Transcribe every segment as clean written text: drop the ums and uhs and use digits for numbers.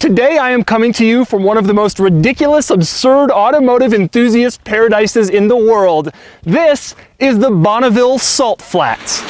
Today I am coming to you from one of the most ridiculous, absurd automotive enthusiast paradises in the world. This is the Bonneville Salt Flats.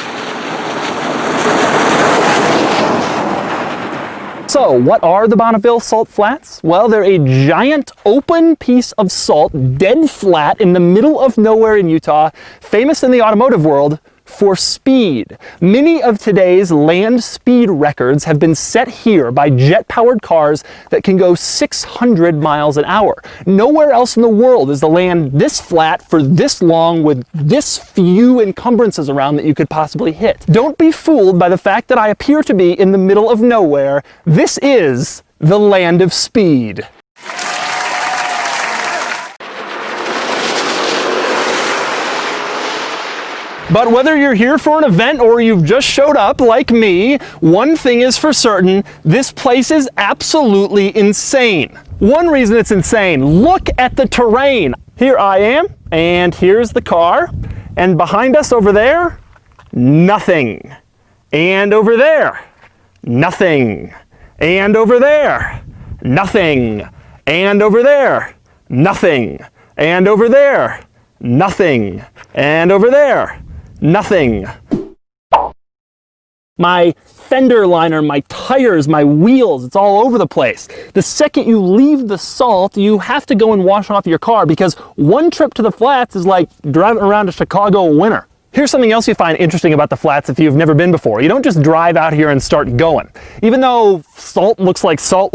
So, what are the Bonneville Salt Flats? Well, they're a giant open piece of salt, dead flat in the middle of nowhere in Utah, famous in the automotive world for speed. Many of today's land speed records have been set here by jet-powered cars that can go 600 miles an hour. Nowhere else in the world is the land this flat for this long with this few encumbrances around that you could possibly hit. Don't be fooled by the fact that I appear to be in the middle of nowhere. This is the land of speed. But whether you're here for an event or you've just showed up like me, one thing is for certain, this place is absolutely insane. One reason it's insane, look at the terrain. Here I am, and here's the car, and behind us over there, nothing. And over there, nothing. And over there, nothing. And over there, nothing. And over there, nothing. And over there, nothing. My fender liner, my tires, my wheels, it's all over the place. The second you leave the salt, you have to go and wash off your car because one trip to the flats is like driving around to Chicago in winter. Here's something else you find interesting about the flats if you've never been before. You don't just drive out here and start going. Even though salt looks like salt,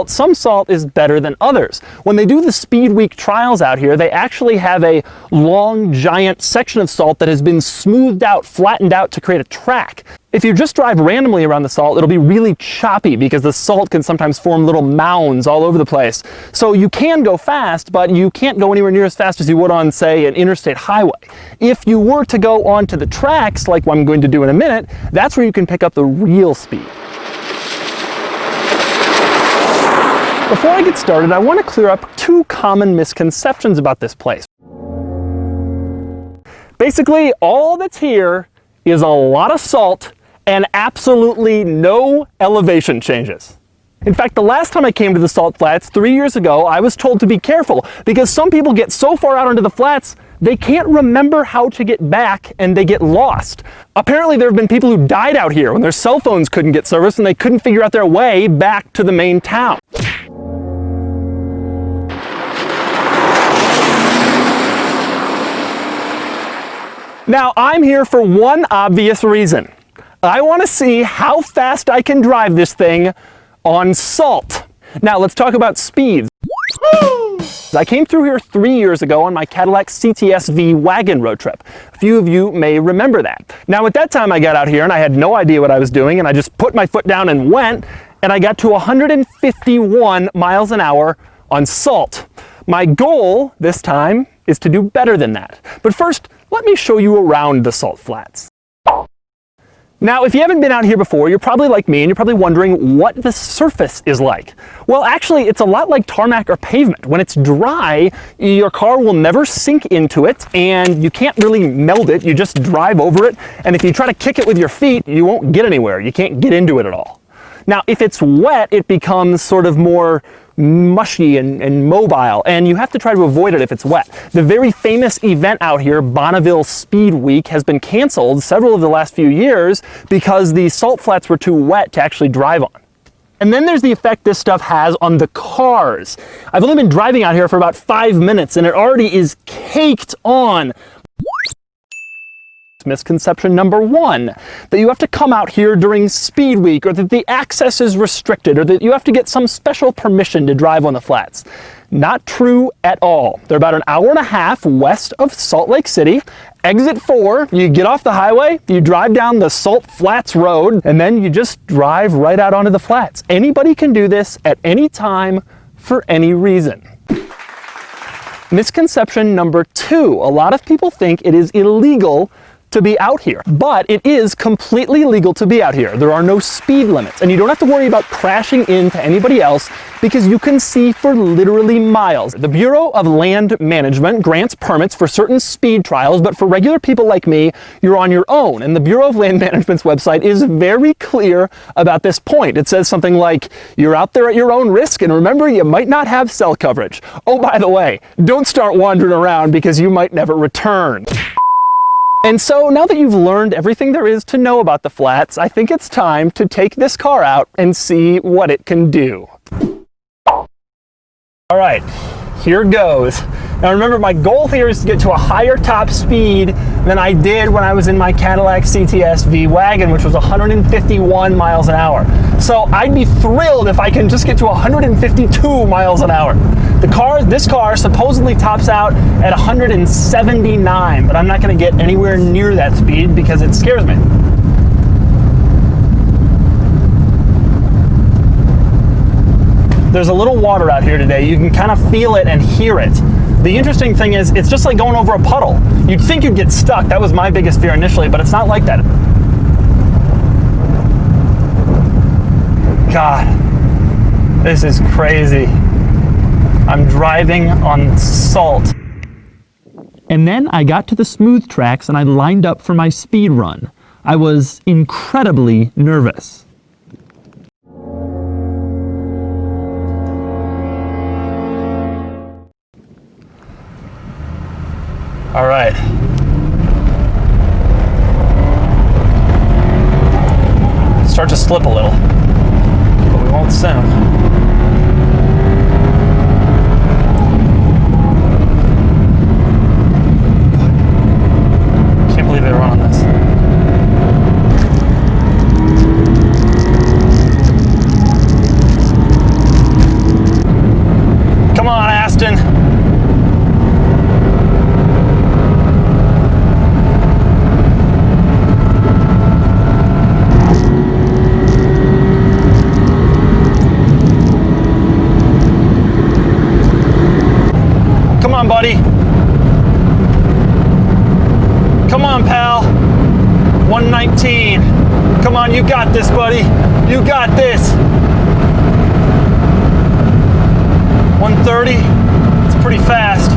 some salt is better than others. When they do the Speed Week trials out here, they actually have a long, giant section of salt that has been smoothed out, flattened out to create a track. If you just drive randomly around the salt, it'll be really choppy because the salt can sometimes form little mounds all over the place. So you can go fast, but you can't go anywhere near as fast as you would on, say, an interstate highway. If you were to go onto the tracks, like what I'm going to do in a minute, that's where you can pick up the real speed. Before I get started, I want to clear up two common misconceptions about this place. Basically, all that's here is a lot of salt and absolutely no elevation changes. In fact, the last time I came to the Salt Flats 3 years ago, I was told to be careful because some people get so far out onto the flats, they can't remember how to get back and they get lost. Apparently there have been people who died out here when their cell phones couldn't get service and they couldn't figure out their way back to the main town. Now, I'm here for one obvious reason. I want to see how fast I can drive this thing on salt. Now, let's talk about speeds. I came through here 3 years ago on my Cadillac CTS-V wagon road trip. A few of you may remember that. Now, at that time I got out here and I had no idea what I was doing and I just put my foot down and went, and I got to 151 miles an hour on salt. My goal this time is to do better than that. But first, let me show you around the Salt Flats. Now, if you haven't been out here before, you're probably like me and you're probably wondering what the surface is like. Well, actually, it's a lot like tarmac or pavement. When it's dry, your car will never sink into it and you can't really meld it. You just drive over it. And if you try to kick it with your feet, you won't get anywhere. You can't get into it at all. Now, if it's wet, it becomes sort of more mushy and mobile, and you have to try to avoid it if it's wet. The very famous event out here, Bonneville Speed Week, has been canceled several of the last few years because the salt flats were too wet to actually drive on. And then there's the effect this stuff has on the cars. I've only been driving out here for about 5 minutes and it already is caked on. Misconception number one, that you have to come out here during Speed Week, or that the access is restricted, or that you have to get some special permission to drive on the flats. Not true at all. They're about an hour and a half west of Salt Lake City. Exit 4, you get off the highway, you drive down the Salt Flats Road, and then you just drive right out onto the flats. Anybody can do this at any time for any reason. Misconception number two, a lot of people think it is illegal to be out here. But it is completely legal to be out here. There are no speed limits, and you don't have to worry about crashing into anybody else because you can see for literally miles. The Bureau of Land Management grants permits for certain speed trials, but for regular people like me, you're on your own. And the Bureau of Land Management's website is very clear about this point. It says something like, you're out there at your own risk, and remember, you might not have cell coverage. Oh, by the way, don't start wandering around because you might never return. And so now that you've learned everything there is to know about the flats, I think it's time to take this car out and see what it can do. All right, here goes. Now remember, my goal here is to get to a higher top speed than I did when I was in my Cadillac CTS V-Wagon, which was 151 miles an hour. So I'd be thrilled if I can just get to 152 miles an hour. This car supposedly tops out at 179, but I'm not going to get anywhere near that speed because it scares me. There's a little water out here today. You can kind of feel it and hear it. The interesting thing is, it's just like going over a puddle. You'd think you'd get stuck. That was my biggest fear initially, but it's not like that. God, this is crazy. I'm driving on salt. And then I got to the smooth tracks and I lined up for my speed run. I was incredibly nervous. All right. Start to slip a little, but we won't soon. Can't believe they run on this. Come on, Aston. Come on, buddy. Come on, pal. 119. Come on, you got this, buddy. You got this. 130. It's pretty fast.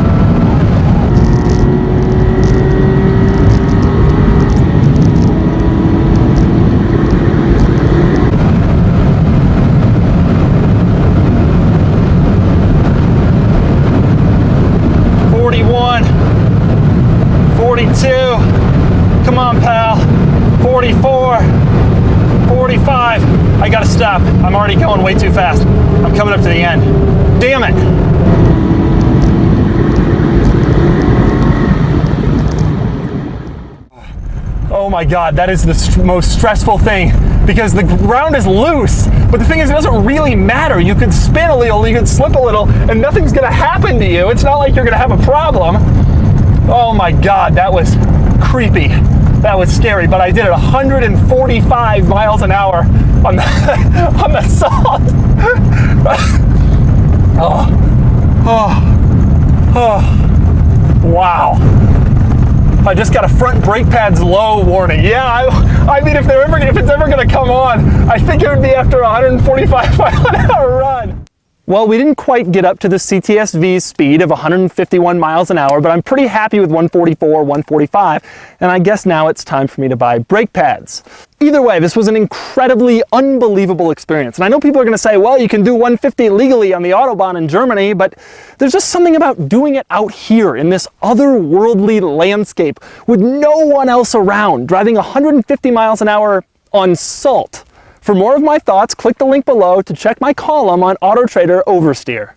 Come on, pal. 44, 45. I gotta stop. I'm already going way too fast. I'm coming up to the end. Damn it. Oh my God, that is the most stressful thing because the ground is loose. But the thing is, it doesn't really matter. You could spin a little, you could slip a little, and nothing's gonna happen to you. It's not like you're gonna have a problem. Oh my God, that was creepy. That was scary, but I did it 145 miles an hour on the salt. Wow. I just got a front brake pads low warning. Yeah, I mean, if it's ever gonna come on, I think it would be after a 145 mile an hour run. Well, we didn't quite get up to the CTS-V's speed of 151 miles an hour, but I'm pretty happy with 144, 145, and I guess now it's time for me to buy brake pads. Either way, this was an incredibly unbelievable experience. And I know people are going to say, well, you can do 150 legally on the Autobahn in Germany, but there's just something about doing it out here in this otherworldly landscape with no one else around, driving 150 miles an hour on salt. For more of my thoughts, click the link below to check my column on Auto Trader Oversteer.